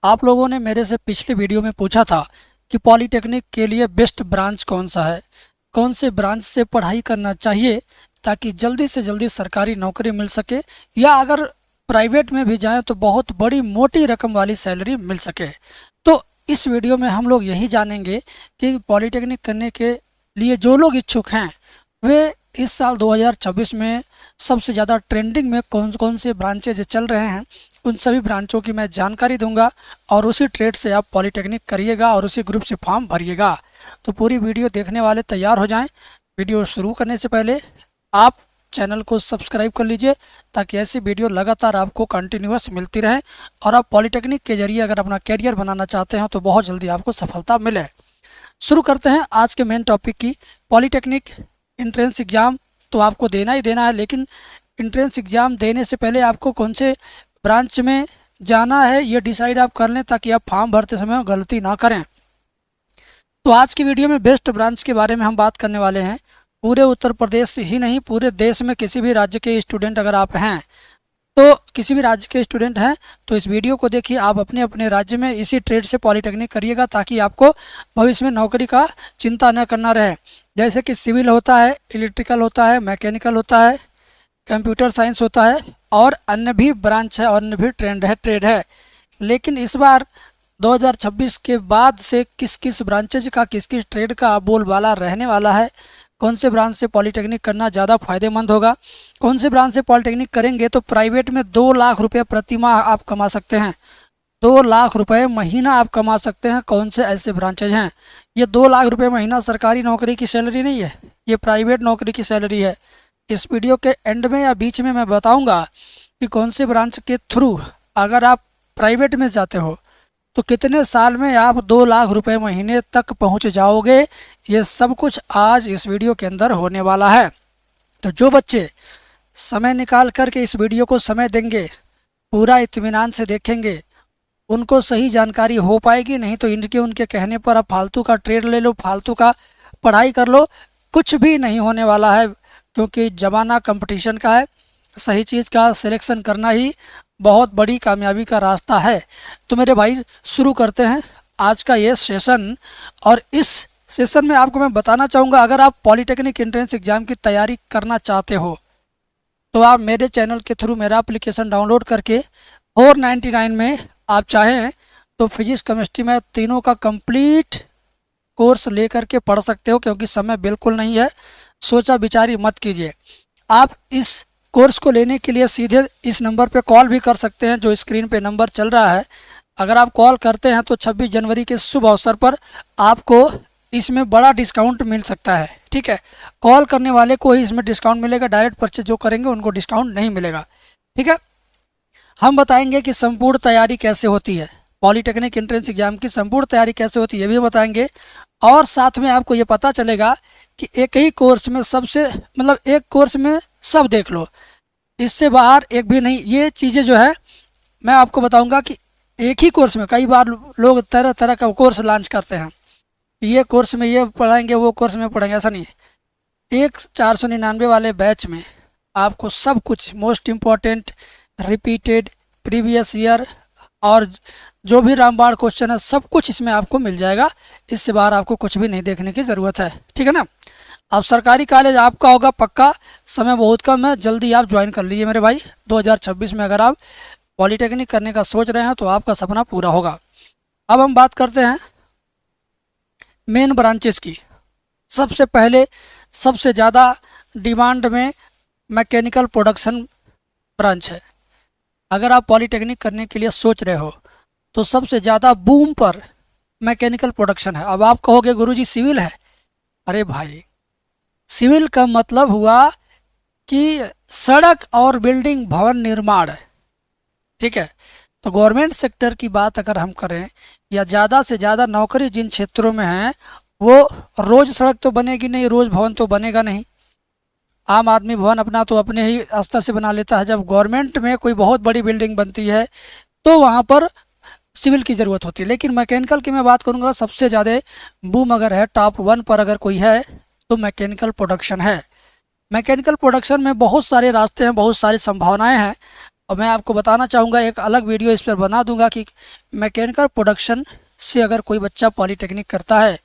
आप लोगों ने मेरे से पिछले वीडियो में पूछा था कि पॉलिटेक्निक के लिए बेस्ट ब्रांच कौन सा है, कौन से ब्रांच से पढ़ाई करना चाहिए ताकि जल्दी से जल्दी सरकारी नौकरी मिल सके, या अगर प्राइवेट में भी जाएं तो बहुत बड़ी मोटी रकम वाली सैलरी मिल सके। तो इस वीडियो में हम लोग यही जानेंगे कि पॉलिटेक्निक करने के लिए जो लोग इच्छुक हैं वे इस साल 2026 में सबसे ज़्यादा ट्रेंडिंग में कौन कौन से ब्रांचेज चल रहे हैं, उन सभी ब्रांचों की मैं जानकारी दूंगा और उसी ट्रेड से आप पॉलिटेक्निक करिएगा और उसी ग्रुप से फॉर्म भरिएगा। तो पूरी वीडियो देखने वाले तैयार हो जाएं। वीडियो शुरू करने से पहले आप चैनल को सब्सक्राइब कर लीजिए ताकि ऐसी वीडियो लगातार आपको कंटिन्यूअस मिलती रहे और आप पॉलिटेक्निक के जरिए अगर अपना कैरियर बनाना चाहते हैं तो बहुत जल्दी आपको सफलता मिले। शुरू करते हैं आज के मेन टॉपिक की। पॉलिटेक्निक एंट्रेंस एग्ज़ाम तो आपको देना ही देना है, लेकिन एंट्रेंस एग्ज़ाम देने से पहले आपको कौन से ब्रांच में जाना है ये डिसाइड आप कर लें ताकि आप फॉर्म भरते समय गलती ना करें। तो आज की वीडियो में बेस्ट ब्रांच के बारे में हम बात करने वाले हैं। पूरे उत्तर प्रदेश ही नहीं, पूरे देश में किसी भी राज्य के स्टूडेंट अगर आप हैं तो किसी भी राज्य के स्टूडेंट हैं तो इस वीडियो को देखिए। आप अपने अपने राज्य में इसी ट्रेड से पॉलिटेक्निक करिएगा ताकि आपको भविष्य में नौकरी का चिंता न करना रहे। जैसे कि सिविल होता है, इलेक्ट्रिकल होता है, मैकेनिकल होता है, कंप्यूटर साइंस होता है और अन्य भी ब्रांच है और अन्य भी ट्रेड है। लेकिन इस बार 2026 के बाद से किस किस ब्रांचेज का, किस किस ट्रेड का बोलबाला रहने वाला है, कौन से ब्रांच से पॉलिटेक्निक करना ज़्यादा फायदेमंद होगा, कौन से ब्रांच से पॉलिटेक्निक करेंगे तो प्राइवेट में 2 लाख रुपये प्रति माह आप कमा सकते हैं, 2 लाख रुपये महीना आप कमा सकते हैं। कौन से ऐसे ब्रांचेज हैं? ये 2 लाख रुपये महीना सरकारी नौकरी की सैलरी नहीं है, ये प्राइवेट नौकरी की सैलरी है। इस वीडियो के एंड में या बीच में मैं बताऊंगा कि कौन से ब्रांच के थ्रू अगर आप प्राइवेट में जाते हो तो कितने साल में आप 2 लाख रुपए महीने तक पहुंच जाओगे। ये सब कुछ आज इस वीडियो के अंदर होने वाला है। तो जो बच्चे समय निकाल करके इस वीडियो को समय देंगे, पूरा इत्मीनान से देखेंगे, उनको सही जानकारी हो पाएगी। नहीं तो इनके उनके कहने पर आप फालतू का ट्रेड ले लो, फालतू का पढ़ाई कर लो, कुछ भी नहीं होने वाला है क्योंकि ज़माना कंपटीशन का है। सही चीज़ का सिलेक्शन करना ही बहुत बड़ी कामयाबी का रास्ता है। तो मेरे भाई शुरू करते हैं आज का ये सेशन। और इस सेशन में आपको मैं बताना चाहूँगा, अगर आप पॉलिटेक्निक एंट्रेंस एग्ज़ाम की तैयारी करना चाहते हो तो आप मेरे चैनल के थ्रू मेरा एप्लीकेशन डाउनलोड करके 499 में आप चाहें तो फिजिक्स केमिस्ट्री में तीनों का कंप्लीट कोर्स ले करके पढ़ सकते हो, क्योंकि समय बिल्कुल नहीं है। सोचा विचारी मत कीजिए। आप इस कोर्स को लेने के लिए सीधे इस नंबर पे कॉल भी कर सकते हैं जो स्क्रीन पे नंबर चल रहा है। अगर आप कॉल करते हैं तो 26 जनवरी के शुभ अवसर पर आपको इसमें बड़ा डिस्काउंट मिल सकता है। ठीक है, कॉल करने वाले को ही इसमें डिस्काउंट मिलेगा, डायरेक्ट परचेज जो करेंगे उनको डिस्काउंट नहीं मिलेगा। ठीक है, हम बताएंगे कि संपूर्ण तैयारी कैसे होती है, पॉलिटेक्निक एंट्रेंस एग्जाम की संपूर्ण तैयारी कैसे होती है ये भी बताएंगे। और साथ में आपको ये पता चलेगा कि एक ही कोर्स में सबसे एक कोर्स में सब देख लो, इससे बाहर एक भी नहीं। ये चीज़ें जो है मैं आपको बताऊंगा कि एक ही कोर्स में कई बार लोग तरह तरह का कोर्स लॉन्च करते हैं, ये कोर्स में ये पढ़ाएंगे, वो कोर्स में पढ़ाएंगे, ऐसा नहीं है। एक 499 वाले बैच में आपको सब कुछ most important, repeated, previous year और जो भी रामबाण क्वेश्चन है सब कुछ इसमें आपको मिल जाएगा। इससे बाहर आपको कुछ भी नहीं देखने की ज़रूरत है। ठीक है ना। अब सरकारी कॉलेज आपका होगा पक्का, समय बहुत कम है, जल्दी आप ज्वाइन कर लीजिए मेरे भाई। 2026 में अगर आप पॉलिटेक्निक करने का सोच रहे हैं तो आपका सपना पूरा होगा। अब हम बात करते हैं मेन ब्रांचेस की। सबसे पहले सबसे ज़्यादा डिमांड में मैकेनिकल प्रोडक्शन ब्रांच है। अगर आप पॉलिटेक्निक करने के लिए सोच रहे हो तो सबसे ज़्यादा बूम पर मैकेनिकल प्रोडक्शन है। अब आप कहोगे गुरुजी सिविल है। अरे भाई, सिविल का मतलब हुआ कि सड़क और बिल्डिंग भवन निर्माण। ठीक है, तो गवर्नमेंट सेक्टर की बात अगर हम करें या ज़्यादा से ज़्यादा नौकरी जिन क्षेत्रों में है वो रोज़ सड़क तो बनेगी नहीं, रोज़ भवन तो बनेगा नहीं। आम आदमी भवन अपना तो अपने ही स्तर से बना लेता है। जब गवर्नमेंट में कोई बहुत बड़ी बिल्डिंग बनती है तो वहाँ पर सिविल की ज़रूरत होती है। लेकिन मैकेनिकल की मैं बात करूँगा, सबसे ज़्यादा बूम अगर है, टॉप 1 पर अगर कोई है तो मैकेनिकल प्रोडक्शन है। मैकेनिकल प्रोडक्शन में बहुत सारे रास्ते हैं, बहुत सारी संभावनाएं हैं और मैं आपको बताना चाहूँगा, एक अलग वीडियो इस पर बना दूंगा कि मैकेनिकल प्रोडक्शन से अगर कोई बच्चा पॉलीटेक्निक करता है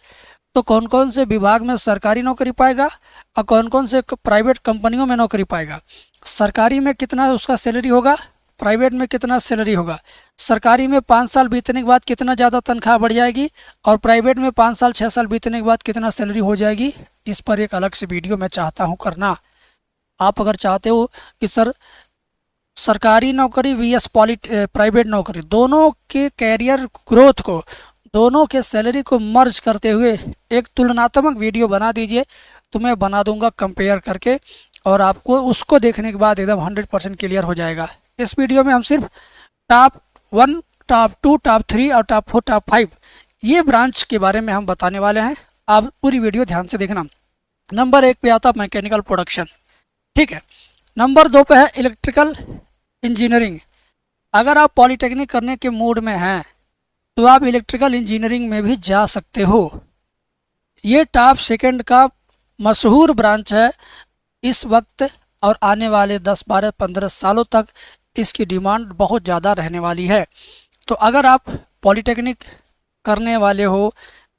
तो कौन कौन से विभाग में सरकारी नौकरी पाएगा और कौन कौन से प्राइवेट कंपनियों में नौकरी पाएगा। सरकारी में कितना उसका सैलरी होगा, प्राइवेट में कितना सैलरी होगा, सरकारी में 5 साल बीतने के बाद कितना ज़्यादा तनख्वाह बढ़ जाएगी और प्राइवेट में 5 साल 6 साल बीतने के बाद कितना सैलरी हो जाएगी। इस पर एक अलग से वीडियो मैं चाहता हूँ करना। आप अगर चाहते हो कि सर सरकारी नौकरी वीएस प्राइवेट नौकरी, दोनों के कैरियर ग्रोथ को, दोनों के सैलरी को मर्ज करते हुए एक तुलनात्मक वीडियो बना दीजिए, तो मैं बना दूंगा कंपेयर करके, और आपको उसको देखने के बाद एकदम 100% क्लियर हो जाएगा। इस वीडियो में हम सिर्फ टॉप 1, टॉप 2, टॉप 3 और टॉप 4, टॉप 5 ये ब्रांच के बारे में हम बताने वाले हैं। आप पूरी वीडियो ध्यान से देखना। नंबर 1 पे आता मैकेनिकल प्रोडक्शन, ठीक है। नंबर 2 पे है इलेक्ट्रिकल इंजीनियरिंग। अगर आप पॉलीटेक्निक करने के मूड में हैं तो आप इलेक्ट्रिकल इंजीनियरिंग में भी जा सकते हो। ये टॉप सेकंड का मशहूर ब्रांच है इस वक्त, और आने वाले 10, 12, 15 सालों तक इसकी डिमांड बहुत ज़्यादा रहने वाली है। तो अगर आप पॉलीटेक्निक करने वाले हो,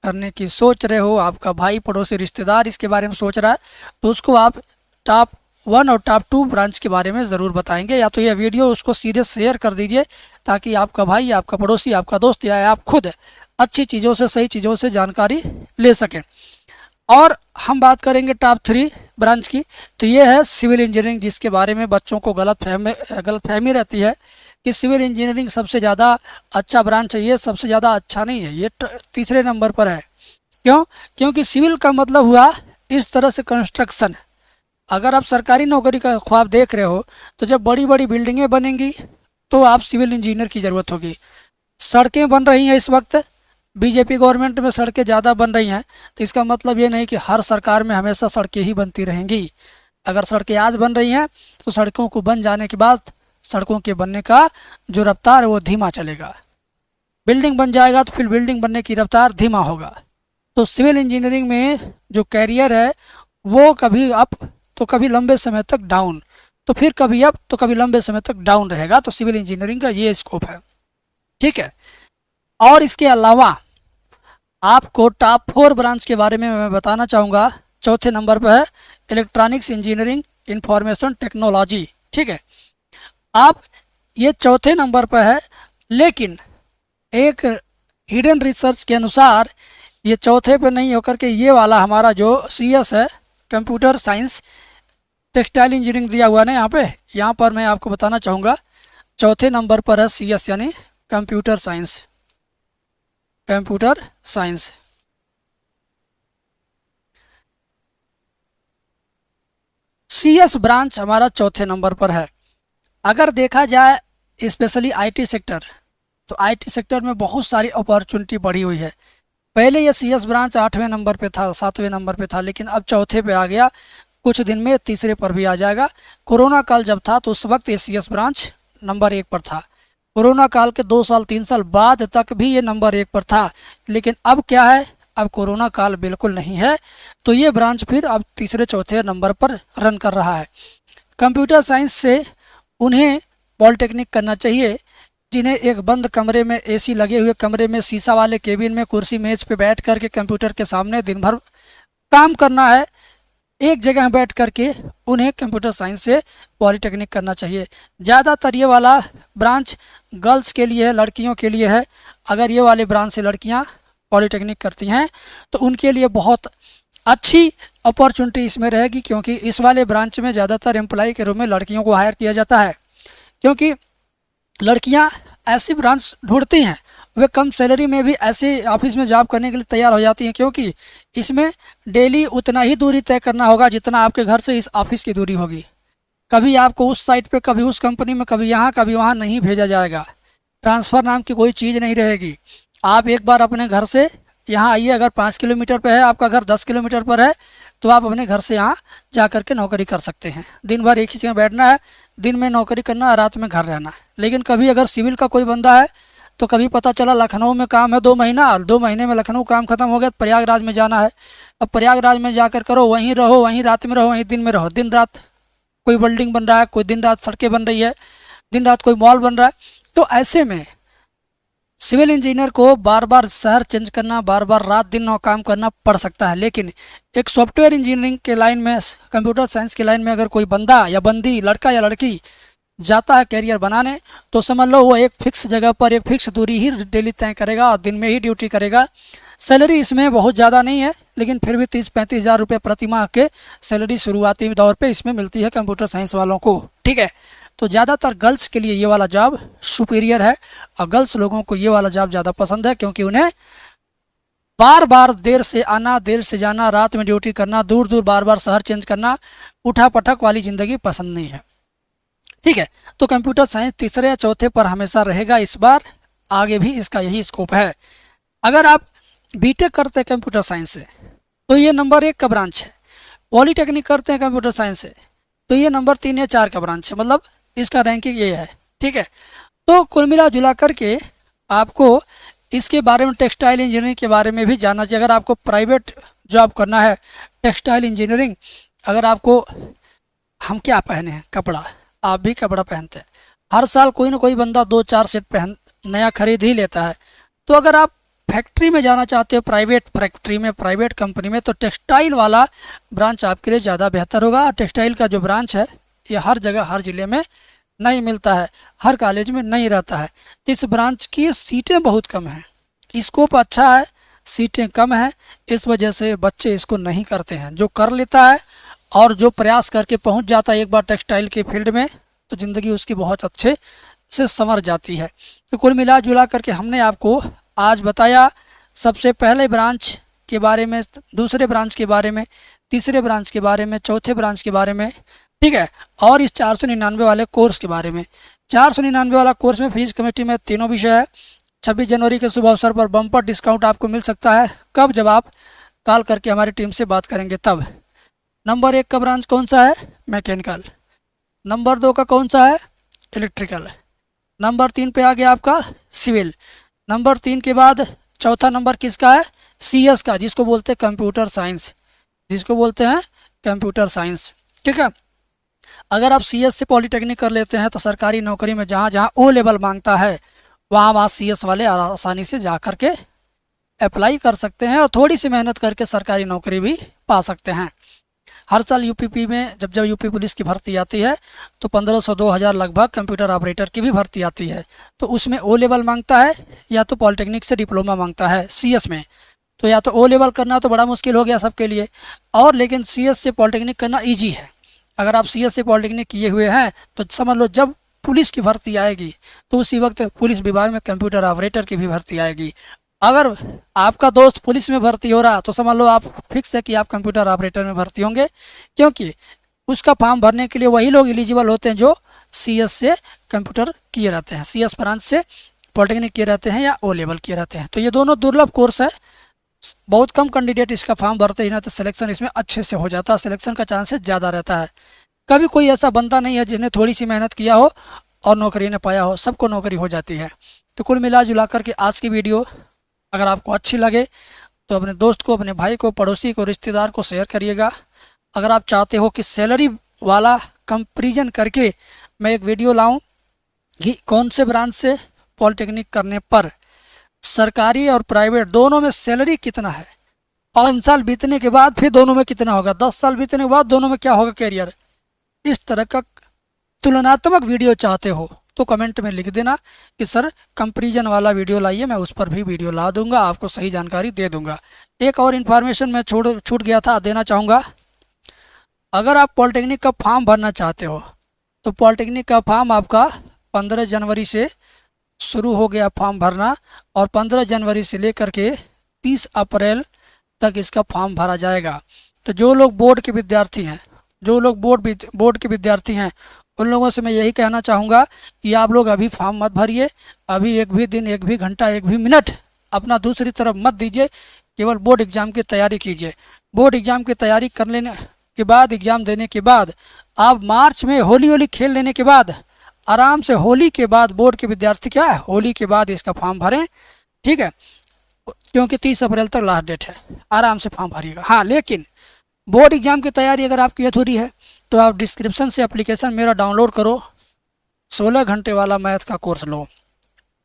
करने की सोच रहे हो, आपका भाई पड़ोसी रिश्तेदार इसके बारे में सोच रहा है, तो उसको आप टॉप 1 और टॉप 2 ब्रांच के बारे में ज़रूर बताएंगे। या तो यह वीडियो उसको सीधे शेयर कर दीजिए ताकि आपका भाई, आपका पड़ोसी, आपका दोस्त या आप खुद अच्छी चीज़ों से, सही चीज़ों से जानकारी ले सकें। और हम बात करेंगे टॉप 3 ब्रांच की, तो ये है सिविल इंजीनियरिंग, जिसके बारे में बच्चों को गलतफहमी रहती है कि सिविल इंजीनियरिंग सबसे ज़्यादा अच्छा ब्रांच है। ये सबसे ज़्यादा अच्छा नहीं है, ये तीसरे नंबर पर है। क्यों? क्योंकि सिविल का मतलब हुआ इस तरह से कंस्ट्रक्शन। अगर आप सरकारी नौकरी का ख्वाब देख रहे हो तो जब बड़ी बड़ी बिल्डिंगें बनेंगी तो आप सिविल इंजीनियर की ज़रूरत होगी। सड़कें बन रही हैं इस वक्त, बीजेपी गवर्नमेंट में सड़कें ज़्यादा बन रही हैं, तो इसका मतलब ये नहीं कि हर सरकार में हमेशा सड़कें ही बनती रहेंगी। अगर सड़कें आज बन रही हैं तो सड़कों को बन जाने के बाद सड़कों के बनने का जो रफ्तार है वो धीमा चलेगा। बिल्डिंग बन जाएगा तो फिर बिल्डिंग बनने की रफ्तार धीमा होगा। तो सिविल इंजीनियरिंग में जो कैरियर है वो कभी अप तो कभी लंबे समय तक डाउन, तो फिर कभी अप तो कभी लंबे समय तक डाउन रहेगा। तो सिविल इंजीनियरिंग का ये स्कोप है, ठीक है। और इसके अलावा आपको टॉप 4 ब्रांच के बारे में मैं बताना चाहूँगा। चौथे नंबर पर है इलेक्ट्रॉनिक्स इंजीनियरिंग इंफॉर्मेशन टेक्नोलॉजी, ठीक है। आप ये चौथे नंबर पर है, लेकिन एक हिडन रिसर्च के अनुसार ये चौथे पे नहीं होकर के ये वाला हमारा जो CS है, कंप्यूटर साइंस टेक्सटाइल इंजीनियरिंग दिया हुआ ना यहाँ पर मैं आपको बताना चाहूँगा चौथे नंबर पर है CS यानी computer science. Computer science CS branch हमारा चौथे नंबर पर है। अगर देखा जाए स्पेशली IT सेक्टर, तो IT सेक्टर में बहुत सारी अपॉर्चुनिटी बढ़ी हुई है। पहले ये CS ब्रांच 8वें नंबर पे था, 7वें नंबर पे था, लेकिन अब चौथे पे आ गया, कुछ दिन में तीसरे पर भी आ जाएगा। कोरोना काल जब था तो उस वक्त ये CS ब्रांच नंबर 1 पर था। कोरोना काल के 2 साल 3 साल बाद तक भी ये नंबर 1 पर था, लेकिन अब क्या है, अब कोरोना काल बिल्कुल नहीं है, तो ये ब्रांच फिर अब तीसरे चौथे नंबर पर रन कर रहा है। कंप्यूटर साइंस से उन्हें पॉलिटेक्निक करना चाहिए जिन्हें एक बंद कमरे में AC लगे हुए कमरे में शीशा वाले केबिन में कुर्सी मेज पे बैठ करके कंप्यूटर के सामने दिन भर काम करना है, एक जगह बैठ करके उन्हें कंप्यूटर साइंस से पॉलिटेक्निक करना चाहिए। ज़्यादातर ये वाला ब्रांच गर्ल्स के लिए है, लड़कियों के लिए है। अगर ये वाले ब्रांच से लड़कियां पॉलिटेक्निक करती हैं तो उनके लिए बहुत अच्छी अपॉर्चुनिटी इसमें रहेगी, क्योंकि इस वाले ब्रांच में ज़्यादातर एम्प्लॉय के रूप में लड़कियों को हायर किया जाता है, क्योंकि लड़कियां ऐसी ब्रांच ढूंढती हैं, वे कम सैलरी में भी ऐसे ऑफिस में जॉब करने के लिए तैयार हो जाती हैं, क्योंकि इसमें डेली उतना ही दूरी तय करना होगा जितना आपके घर से इस ऑफिस की दूरी होगी। कभी आपको उस साइट पे, कभी उस कंपनी में, कभी यहाँ कभी वहाँ नहीं भेजा जाएगा। ट्रांसफ़र नाम की कोई चीज़ नहीं रहेगी। आप एक बार अपने घर से यहाँ आइए, अगर 5 किलोमीटर पर है आपका घर, 10 किलोमीटर पर है, तो आप अपने घर से यहाँ जा कर के नौकरी कर सकते हैं। दिन भर एक ही जगह बैठना है, दिन में नौकरी करना है, रात में घर रहना है। लेकिन कभी अगर सिविल का कोई बंदा है तो कभी पता चला लखनऊ में काम है 2 महीना, और 2 महीने में लखनऊ काम खत्म हो गया, प्रयागराज में जाना है। अब प्रयागराज में जाकर करो, वहीं रहो, वहीं रात में रहो, वहीं दिन में रहो। दिन रात कोई बिल्डिंग बन रहा है, कोई दिन रात सड़कें बन रही है, दिन रात कोई मॉल बन रहा है। तो ऐसे में सिविल इंजीनियर को बार बार शहर चेंज करना, बार बार रात दिन काम करना पड़ सकता है। लेकिन एक सॉफ्टवेयर इंजीनियरिंग के लाइन में, कंप्यूटर साइंस की लाइन में अगर कोई बंदा या बंदी, लड़का या लड़की जाता है कैरियर बनाने, तो समझ लो वो एक फिक्स जगह पर एक फिक्स दूरी ही डेली तय करेगा और दिन में ही ड्यूटी करेगा। सैलरी इसमें बहुत ज़्यादा नहीं है, लेकिन फिर भी 30-35 हज़ार रुपये प्रति माह के सैलरी शुरुआती दौर पे इसमें मिलती है कंप्यूटर साइंस वालों को। ठीक है, तो ज़्यादातर गर्ल्स के लिए ये वाला जॉब सुपीरियर है और गर्ल्स लोगों को ये वाला जॉब ज़्यादा पसंद है, क्योंकि उन्हें बार बार देर से आना, देर से जाना, रात में ड्यूटी करना, दूर दूर बार बार शहर चेंज करना, उठा पटक वाली ज़िंदगी पसंद नहीं है। ठीक है, तो कंप्यूटर साइंस तीसरे या चौथे पर हमेशा रहेगा, इस बार आगे भी इसका यही स्कोप है। अगर आप बीटेक करते हैं कंप्यूटर साइंस से तो ये नंबर 1 का ब्रांच है। पॉलीटेक्निक करते हैं कंप्यूटर साइंस से तो ये नंबर 3 या 4 का ब्रांच है, मतलब इसका रैंकिंग ये है। ठीक है, तो कुल मिला जुला करके आपको इसके बारे में, टेक्सटाइल इंजीनियरिंग के बारे में भी जानना चाहिए। अगर आपको प्राइवेट जॉब करना है टेक्सटाइल इंजीनियरिंग, अगर आपको, हम क्या पहने हैं कपड़ा, आप भी कपड़ा पहनते हैं, हर साल कोई ना कोई बंदा 2-4 सेट नया खरीद ही लेता है। तो अगर आप फैक्ट्री में जाना चाहते हो, प्राइवेट फैक्ट्री में, प्राइवेट कंपनी में, तो टेक्सटाइल वाला ब्रांच आपके लिए ज़्यादा बेहतर होगा। टेक्सटाइल का जो ब्रांच है ये हर जगह, हर ज़िले में नहीं मिलता है, हर कॉलेज में नहीं रहता है। तो इस ब्रांच की सीटें बहुत कम हैं, स्कोप अच्छा है, सीटें कम हैं, इस वजह से बच्चे इसको नहीं करते हैं। जो कर लेता है और जो प्रयास करके पहुंच जाता है एक बार टेक्सटाइल के फील्ड में, तो ज़िंदगी उसकी बहुत अच्छे से संवर जाती है। तो कुल मिला जुला करके हमने आपको आज बताया सबसे पहले ब्रांच के बारे में, दूसरे ब्रांच के बारे में, तीसरे ब्रांच के बारे में, चौथे ब्रांच के बारे में। ठीक है, और इस 499 वाले कोर्स के बारे में। 499 वाला कोर्स में फिजिक्स केमिस्ट्री में तीनों विषय है। 26 जनवरी के शुभ अवसर पर बम्पर डिस्काउंट आपको मिल सकता है। कब? जब आप कॉल करके हमारी टीम से बात करेंगे तब। नंबर 1 का ब्रांच कौन सा है? मैकेनिकल। नंबर 2 का कौन सा है? इलेक्ट्रिकल। नंबर 3 पे आ गया आपका सिविल। नंबर 3 के बाद चौथा नंबर किसका है? CS का, जिसको बोलते हैं कंप्यूटर साइंस, जिसको बोलते हैं कंप्यूटर साइंस। ठीक है, अगर आप CS से पॉलीटेक्निक कर लेते हैं तो सरकारी नौकरी में जहाँ जहाँ O लेवल मांगता है वहाँ CS वाले आसानी से जा कर के अप्लाई कर सकते हैं और थोड़ी सी मेहनत करके सरकारी नौकरी भी पा सकते हैं। हर साल यूपीपी में जब यूपी पुलिस की भर्ती आती है तो 1500-2000 लगभग कंप्यूटर ऑपरेटर की भी भर्ती आती है। तो उसमें O लेवल मांगता है या तो पॉलीटेक्निक से डिप्लोमा मांगता है CS में। तो या तो O लेवल करना तो बड़ा मुश्किल हो गया सबके लिए, और लेकिन CS से पॉलीटेक्निक करना ईजी है। अगर आप CS से पॉलीटेक्निक किए हुए हैं तो समझ लो जब पुलिस की भर्ती आएगी तो उसी वक्त पुलिस विभाग में कंप्यूटर ऑपरेटर की भी भर्ती आएगी। अगर आपका दोस्त पुलिस में भर्ती हो रहा तो समझ लो आप फिक्स है कि आप कंप्यूटर ऑपरेटर में भर्ती होंगे, क्योंकि उसका फॉर्म भरने के लिए वही लोग एलिजिबल होते हैं जो CS से कंप्यूटर किए रहते हैं, CS ब्रांच से पॉलीटेक्निक किए रहते हैं या O लेवल किए रहते हैं। तो ये दोनों दुर्लभ कोर्स है, बहुत कम कैंडिडेट इसका फॉर्म भरते ही ना, तो सिलेक्शन इसमें अच्छे से हो जाता है, सिलेक्शन का चांसेस ज़्यादा रहता है। कभी कोई ऐसा बनता नहीं है जिसने थोड़ी सी मेहनत किया हो और नौकरी न पाया हो, सबको नौकरी हो जाती है। तो कुल मिला जुला कर के आज की वीडियो अगर आपको अच्छी लगे तो अपने दोस्त को, अपने भाई को, पड़ोसी को, रिश्तेदार को शेयर करिएगा। अगर आप चाहते हो कि सैलरी वाला कंपेरिजन करके मैं एक वीडियो लाऊं कि कौन से ब्रांच से पॉलीटेक्निक करने पर सरकारी और प्राइवेट दोनों में सैलरी कितना है, 5 साल बीतने के बाद फिर दोनों में कितना होगा, 10 साल बीतने के बाद दोनों में क्या होगा कैरियर, इस तरह का तुलनात्मक वीडियो चाहते हो तो कमेंट में लिख देना कि सर कंपैरिजन वाला वीडियो लाइए, मैं उस पर भी वीडियो ला दूंगा, आपको सही जानकारी दे दूंगा। एक और इन्फॉर्मेशन मैं छूट गया था, देना चाहूँगा। अगर आप पॉलीटेक्निक का फॉर्म भरना चाहते हो तो पॉलीटेक्निक का फॉर्म आपका 15 जनवरी से शुरू हो गया फॉर्म भरना, और 15 जनवरी से लेकर के 30 अप्रैल तक इसका फॉर्म भरा जाएगा। तो जो लोग बोर्ड के विद्यार्थी हैं, जो लोग बोर्ड के विद्यार्थी हैं, उन लोगों से मैं यही कहना चाहूँगा कि आप लोग अभी फॉर्म मत भरिए, अभी एक भी दिन, एक भी घंटा, एक भी मिनट अपना दूसरी तरफ मत दीजिए, केवल बोर्ड एग्ज़ाम की तैयारी कीजिए। बोर्ड एग्ज़ाम की तैयारी कर लेने के बाद, एग्ज़ाम देने के बाद, आप मार्च में होली खेल लेने के बाद आराम से होली के बाद, बोर्ड के विद्यार्थी क्या है, होली के बाद इसका फॉर्म भरें। ठीक है, क्योंकि 30 अप्रैल तक लास्ट डेट है, आराम से फॉर्म भरिएगा। हाँ, लेकिन बोर्ड एग्ज़ाम की तैयारी अगर आपकी अधूरी है तो आप डिस्क्रिप्शन से एप्लीकेशन मेरा डाउनलोड करो, 16 घंटे वाला मैथ का कोर्स लो।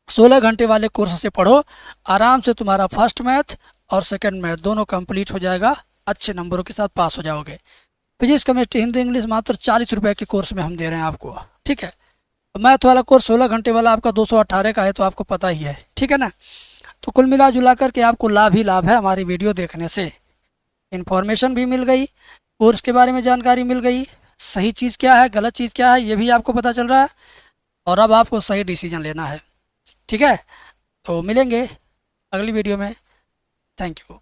16 घंटे वाले कोर्स से पढ़ो, आराम से तुम्हारा फर्स्ट मैथ और सेकंड मैथ दोनों कंप्लीट हो जाएगा, अच्छे नंबरों के साथ पास हो जाओगे। फिजिक्स केमिस्ट्री हिंदी इंग्लिश मात्र 40 रुपये के कोर्स में हम दे रहे हैं आपको, ठीक है। मैथ वाला कोर्स 16 घंटे वाला आपका 218 का है, तो आपको पता ही है, ठीक है ना। तो कुल मिला जुला करके आपको लाभ ही लाभ है हमारी वीडियो देखने से। इन्फॉर्मेशन भी मिल गई, कोर्स के बारे में जानकारी मिल गई, सही चीज़ क्या है गलत चीज़ क्या है ये भी आपको पता चल रहा है, और अब आपको सही डिसीजन लेना है, ठीक है। तो मिलेंगे अगली वीडियो में। Thank you.